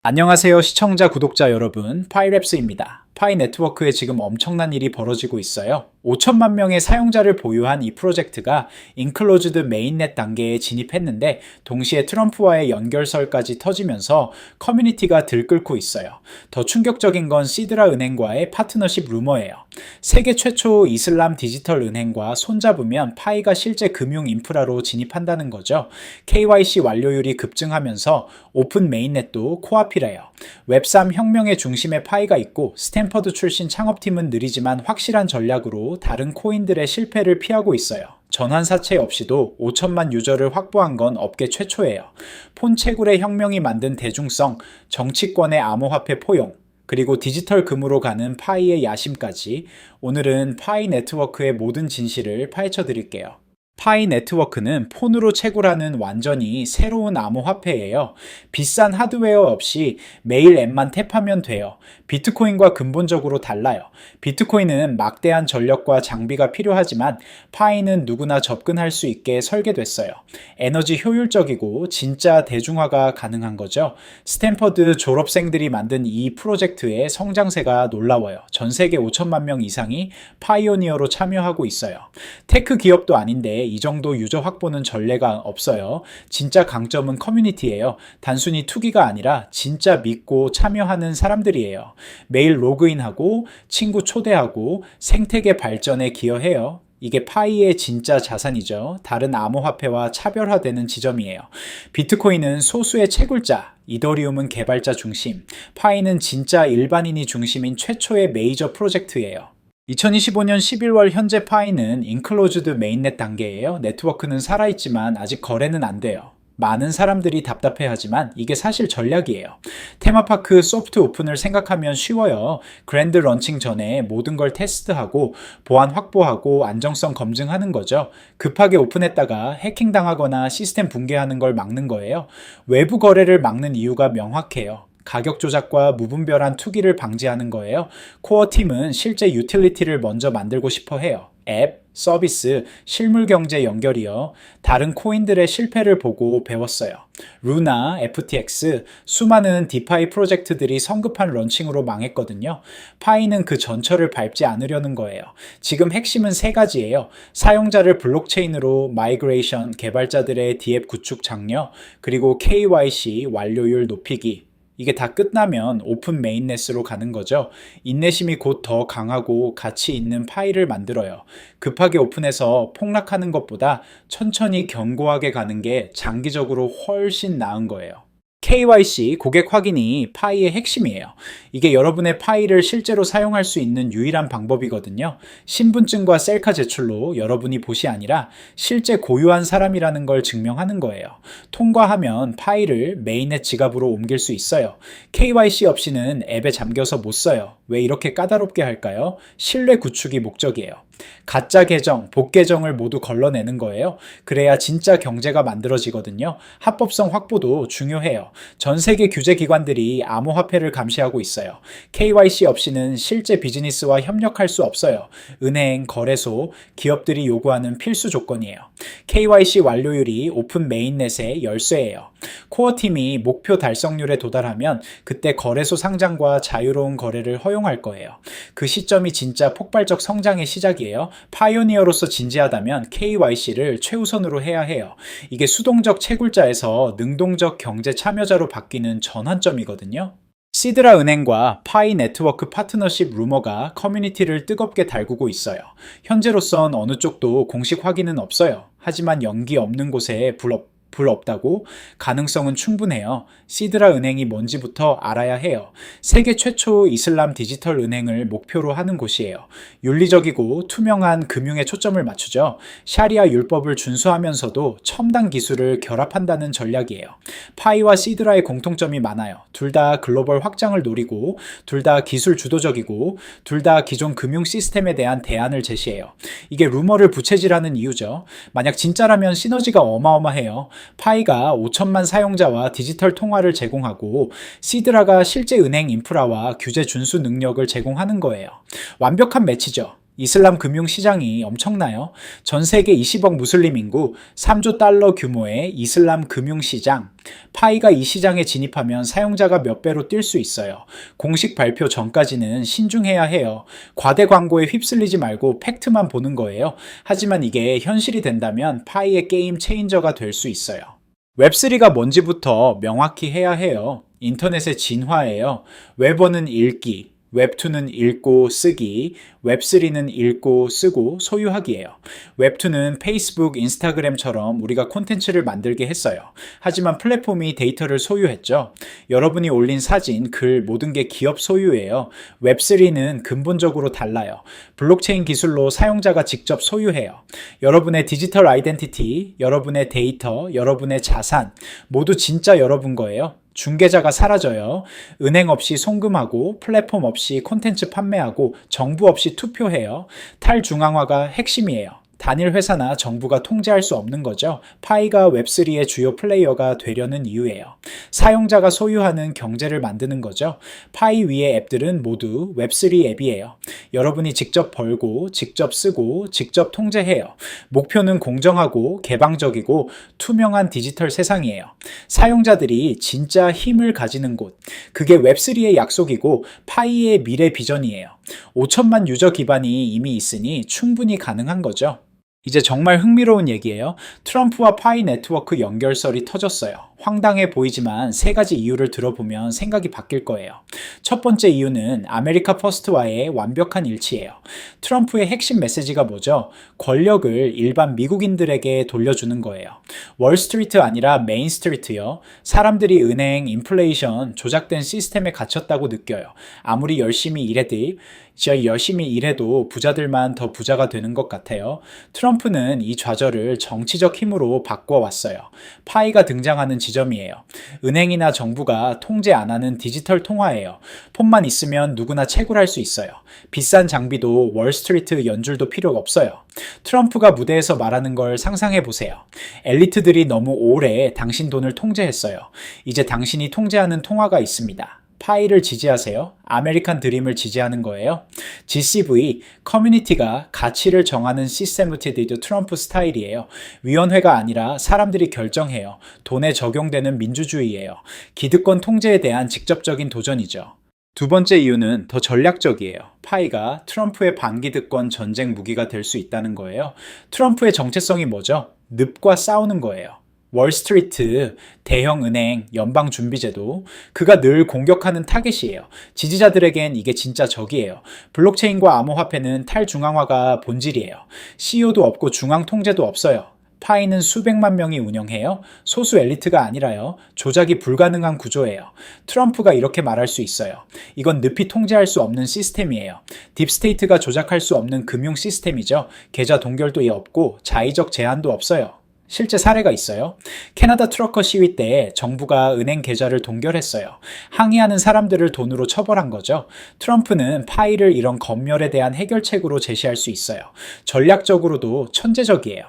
안녕하세요 시청자 구독자 여러분, 파이랩스입니다. 파이 네트워크에 지금 엄청난 일이 벌어지고 있어요. 5천만 명의 사용자를 보유한 이 프로젝트가 인클로즈드 메인넷 단계에 진입했는데 동시에 트럼프와의 연결설까지 터지면서 커뮤니티가 들끓고 있어요. 더 충격적인 건 시드라 은행과의 파트너십 루머예요. 세계 최초 이슬람 디지털 은행과 손잡으면 파이가 실제 금융 인프라로 진입한다는 거죠. KYC 완료율이 급증하면서 오픈 메인넷도 코앞이래요. 웹3 혁명의 중심에 파이가 있고 스탠퍼드 출신 창업팀은 느리지만 확실한 전략으로 다른 코인들의 실패를 피하고 있어요. 전환사채 없이도 5천만 유저를 확보한 건 업계 최초예요. 폰채굴의 혁명이 만든 대중성, 정치권의 암호화폐 포용, 그리고 디지털 금으로 가는 파이의 야심까지 오늘은 파이 네트워크의 모든 진실을 파헤쳐 드릴게요. 파이 네트워크는 폰으로 채굴하는 완전히 새로운 암호화폐예요. 비싼 하드웨어 없이 매일 앱만 탭하면 돼요. 비트코인과 근본적으로 달라요. 비트코인은 막대한 전력과 장비가 필요하지만 파이는 누구나 접근할 수 있게 설계됐어요. 에너지 효율적이고 진짜 대중화가 가능한 거죠. 스탠퍼드 졸업생들이 만든 이 프로젝트의 성장세가 놀라워요. 전 세계 5천만 명 이상이 파이오니어로 참여하고 있어요. 테크 기업도 아닌데 이 정도 유저 확보는 전례가 없어요. 진짜 강점은 커뮤니티예요. 단순히 투기가 아니라 진짜 믿고 참여하는 사람들이에요. 매일 로그인하고 친구 초대하고 생태계 발전에 기여해요. 이게 파이의 진짜 자산이죠. 다른 암호화폐와 차별화되는 지점이에요. 비트코인은 소수의 채굴자, 이더리움은 개발자 중심, 파이는 진짜 일반인이 중심인 최초의 메이저 프로젝트예요. 2025년 11월 현재 파이는 인클로즈드 메인넷 단계예요. 네트워크는 살아있지만 아직 거래는 안 돼요. 많은 사람들이 답답해하지만 이게 사실 전략이에요. 테마파크 소프트 오픈을 생각하면 쉬워요. 그랜드 런칭 전에 모든 걸 테스트하고 보안 확보하고 안정성 검증하는 거죠. 급하게 오픈했다가 해킹당하거나 시스템 붕괴하는 걸 막는 거예요. 외부 거래를 막는 이유가 명확해요. 가격 조작과 무분별한 투기를 방지하는 거예요. 코어 팀은 실제 유틸리티를 먼저 만들고 싶어 해요. 앱, 서비스, 실물 경제 연결이요. 다른 코인들의 실패를 보고 배웠어요. 루나, FTX, 수많은 디파이 프로젝트들이 성급한 런칭으로 망했거든요. 파이는 그 전철을 밟지 않으려는 거예요. 지금 핵심은 세 가지예요. 사용자를 블록체인으로 마이그레이션, 개발자들의 디앱 구축 장려, 그리고 KYC 완료율 높이기. 이게 다 끝나면 오픈 메인넷으로 가는 거죠. 인내심이 곧 더 강하고 가치 있는 파이를 만들어요. 급하게 오픈해서 폭락하는 것보다 천천히 견고하게 가는 게 장기적으로 훨씬 나은 거예요. KYC 고객 확인이 파이의 핵심이에요. 이게 여러분의 파이를 실제로 사용할 수 있는 유일한 방법이거든요. 신분증과 셀카 제출로 여러분이 봇이 아니라 실제 고유한 사람이라는 걸 증명하는 거예요. 통과하면 파이를 메인넷 지갑으로 옮길 수 있어요. KYC 없이는 앱에 잠겨서 못 써요. 왜 이렇게 까다롭게 할까요? 신뢰 구축이 목적이에요. 가짜 계정, 복 계정을 모두 걸러내는 거예요. 그래야 진짜 경제가 만들어지거든요. 합법성 확보도 중요해요. 전 세계 규제 기관들이 암호화폐를 감시하고 있어요. KYC 없이는 실제 비즈니스와 협력할 수 없어요. 은행, 거래소, 기업들이 요구하는 필수 조건이에요. KYC 완료율이 오픈 메인넷의 열쇠예요. 코어 팀이 목표 달성률에 도달하면 그때 거래소 상장과 자유로운 거래를 허용할 거예요. 그 시점이 진짜 폭발적 성장의 시작이에요. 파이오니어로서 진지하다면 KYC를 최우선으로 해야 해요. 이게 수동적 채굴자에서 능동적 경제 참여자로 바뀌는 전환점이거든요. 시드라 은행과 파이 네트워크 파트너십 루머가 커뮤니티를 뜨겁게 달구고 있어요. 현재로선 어느 쪽도 공식 확인은 없어요. 하지만 연기 없는 곳에 불 없다고 가능성은 충분해요. 시드라 은행이 뭔지부터 알아야 해요. 세계 최초 이슬람 디지털 은행을 목표로 하는 곳이에요. 윤리적이고 투명한 금융에 초점을 맞추죠. 샤리아 율법을 준수하면서도 첨단 기술을 결합한다는 전략이에요. 파이와 시드라의 공통점이 많아요. 둘 다 글로벌 확장을 노리고 둘 다 기술 주도적이고 둘 다 기존 금융 시스템에 대한 대안을 제시해요. 이게 루머를 부채질하는 이유죠. 만약 진짜라면 시너지가 어마어마해요. 파이가 5천만 사용자와 디지털 통화를 제공하고 시드라가 실제 은행 인프라와 규제 준수 능력을 제공하는 거예요. 완벽한 매치죠. 이슬람 금융 시장이 엄청나요. 전 세계 20억 무슬림 인구, 3조 달러 규모의 이슬람 금융 시장. 파이가 이 시장에 진입하면 사용자가 몇 배로 뛸 수 있어요. 공식 발표 전까지는 신중해야 해요. 과대 광고에 휩쓸리지 말고 팩트만 보는 거예요. 하지만 이게 현실이 된다면 파이의 게임 체인저가 될 수 있어요. 웹3가 뭔지부터 명확히 해야 해요. 인터넷의 진화예요. 웹1은 읽기, 웹2는 읽고 쓰기, 웹3는 읽고 쓰고 소유하기예요. 웹2는 페이스북, 인스타그램처럼 우리가 콘텐츠를 만들게 했어요. 하지만 플랫폼이 데이터를 소유했죠. 여러분이 올린 사진, 글, 모든 게 기업 소유예요. 웹3는 근본적으로 달라요. 블록체인 기술로 사용자가 직접 소유해요. 여러분의 디지털 아이덴티티, 여러분의 데이터, 여러분의 자산, 모두 진짜 여러분 거예요. 중개자가 사라져요. 은행 없이 송금하고 플랫폼 없이 콘텐츠 판매하고 정부 없이 투표해요. 탈중앙화가 핵심이에요. 단일 회사나 정부가 통제할 수 없는 거죠. 파이가 웹3의 주요 플레이어가 되려는 이유예요. 사용자가 소유하는 경제를 만드는 거죠. 파이 위의 앱들은 모두 웹3 앱이에요. 여러분이 직접 벌고, 직접 쓰고, 직접 통제해요. 목표는 공정하고 개방적이고 투명한 디지털 세상이에요. 사용자들이 진짜 힘을 가지는 곳. 그게 웹3의 약속이고 파이의 미래 비전이에요. 5천만 유저 기반이 이미 있으니 충분히 가능한 거죠. 이제 정말 흥미로운 얘기예요. 트럼프와 파이 네트워크 연결설이 터졌어요. 황당해 보이지만 세 가지 이유를 들어보면 생각이 바뀔 거예요. 첫 번째 이유는 아메리카 퍼스트와의 완벽한 일치예요. 트럼프의 핵심 메시지가 뭐죠? 권력을 일반 미국인들에게 돌려주는 거예요. 월스트리트 아니라 메인스트리트요. 사람들이 은행, 인플레이션, 조작된 시스템에 갇혔다고 느껴요. 아무리 열심히 일해도 부자들만 더 부자가 되는 것 같아요. 트럼프는 이 좌절을 정치적 힘으로 바꿔왔어요. 파이가 등장하는 지점이에요. 은행이나 정부가 통제 안 하는 디지털 통화예요. 폰만 있으면 누구나 채굴할 수 있어요. 비싼 장비도 월스트리트 연줄도 필요 없어요. 트럼프가 무대에서 말하는 걸 상상해 보세요. 엘리트들이 너무 오래 당신 돈을 통제했어요. 이제 당신이 통제하는 통화가 있습니다. 파이를 지지하세요? 아메리칸 드림을 지지하는 거예요? GCV, 커뮤니티가 가치를 정하는 시스테무티드 트럼프 스타일이에요. 위원회가 아니라 사람들이 결정해요. 돈에 적용되는 민주주의예요. 기득권 통제에 대한 직접적인 도전이죠. 두 번째 이유는 더 전략적이에요. 파이가 트럼프의 반기득권 전쟁 무기가 될 수 있다는 거예요. 트럼프의 정체성이 뭐죠? 늪과 싸우는 거예요. 월스트리트, 대형은행, 연방준비제도, 그가 늘 공격하는 타겟이에요. 지지자들에겐 이게 진짜 적이에요. 블록체인과 암호화폐는 탈중앙화가 본질이에요. CEO도 없고 중앙 통제도 없어요. 파이는 수백만 명이 운영해요. 소수 엘리트가 아니라요. 조작이 불가능한 구조예요. 트럼프가 이렇게 말할 수 있어요. 이건 늪이 통제할 수 없는 시스템이에요. 딥스테이트가 조작할 수 없는 금융 시스템이죠. 계좌 동결도 없고 자의적 제한도 없어요. 실제 사례가 있어요. 캐나다 트러커 시위 때 정부가 은행 계좌를 동결했어요. 항의하는 사람들을 돈으로 처벌한 거죠. 트럼프는 파이를 이런 검열에 대한 해결책으로 제시할 수 있어요. 전략적으로도 천재적이에요.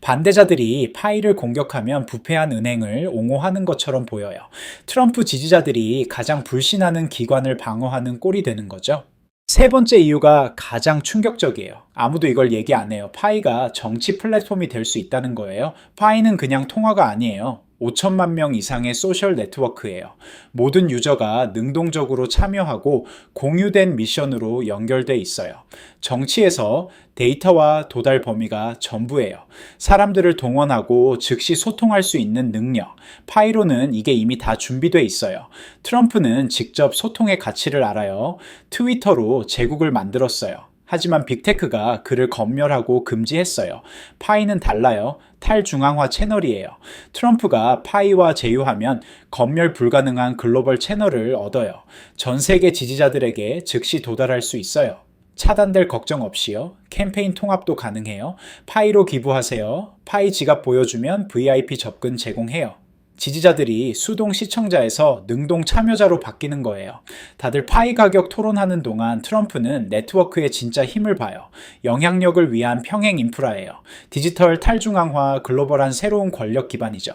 반대자들이 파이를 공격하면 부패한 은행을 옹호하는 것처럼 보여요. 트럼프 지지자들이 가장 불신하는 기관을 방어하는 꼴이 되는 거죠. 세 번째 이유가 가장 충격적이에요. 아무도 이걸 얘기 안 해요. 파이가 정치 플랫폼이 될 수 있다는 거예요. 파이는 그냥 통화가 아니에요. 5천만 명 이상의 소셜 네트워크예요. 모든 유저가 능동적으로 참여하고 공유된 미션으로 연결돼 있어요. 정치에서 데이터와 도달 범위가 전부예요. 사람들을 동원하고 즉시 소통할 수 있는 능력. 파이로는 이게 이미 다 준비돼 있어요. 트럼프는 직접 소통의 가치를 알아요. 트위터로 제국을 만들었어요. 하지만 빅테크가 그를 검열하고 금지했어요. 파이는 달라요. 탈중앙화 채널이에요. 트럼프가 파이와 제휴하면 검열 불가능한 글로벌 채널을 얻어요. 전 세계 지지자들에게 즉시 도달할 수 있어요. 차단될 걱정 없이요. 캠페인 통합도 가능해요. 파이로 기부하세요. 파이 지갑 보여주면 VIP 접근 제공해요. 지지자들이 수동 시청자에서 능동 참여자로 바뀌는 거예요. 다들 파이 가격 토론하는 동안 트럼프는 네트워크의 진짜 힘을 봐요. 영향력을 위한 평행 인프라예요. 디지털 탈중앙화 글로벌한 새로운 권력 기반이죠.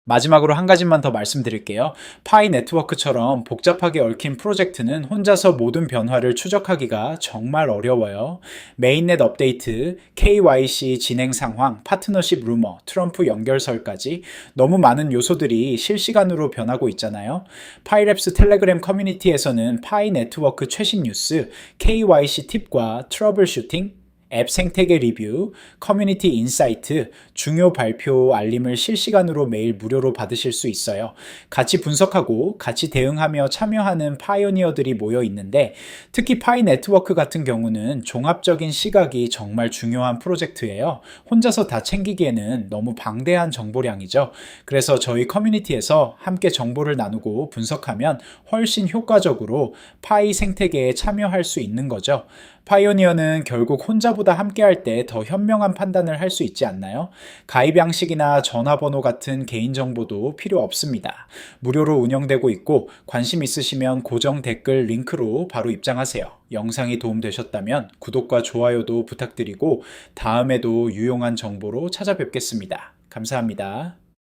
마지막으로 한 가지만 더 말씀드릴게요. 파이 네트워크처럼 복잡하게 얽힌 프로젝트는 혼자서 모든 변화를 추적하기가 정말 어려워요. 메인넷 업데이트, KYC 진행 상황, 파트너십 루머, 트럼프 연결설까지 너무 많은 요소들이 실시간으로 변하고 있잖아요. 파이랩스 텔레그램 커뮤니티에서는 파이 네트워크 최신 뉴스, KYC 팁과 트러블 슈팅, 앱 생태계 리뷰, 커뮤니티 인사이트, 중요 발표 알림을 실시간으로 매일 무료로 받으실 수 있어요. 같이 분석하고 같이 대응하며 참여하는 파이오니어들이 모여 있는데 특히 파이 네트워크 같은 경우는 종합적인 시각이 정말 중요한 프로젝트예요. 혼자서 다 챙기기에는 너무 방대한 정보량이죠. 그래서 저희 커뮤니티에서 함께 정보를 나누고 분석하면 훨씬 효과적으로 파이 생태계에 참여할 수 있는 거죠. 파이오니어는 결국 혼자보다 함께할 때 더 현명한 판단을 할 수 있지 않나요? 가입 양식이나 전화번호 같은 개인정보도 필요 없습니다. 무료로 운영되고 있고 관심 있으시면 고정 댓글 링크로 바로 입장하세요. 영상이 도움되셨다면 구독과 좋아요도 부탁드리고 다음에도 유용한 정보로 찾아뵙겠습니다. 감사합니다.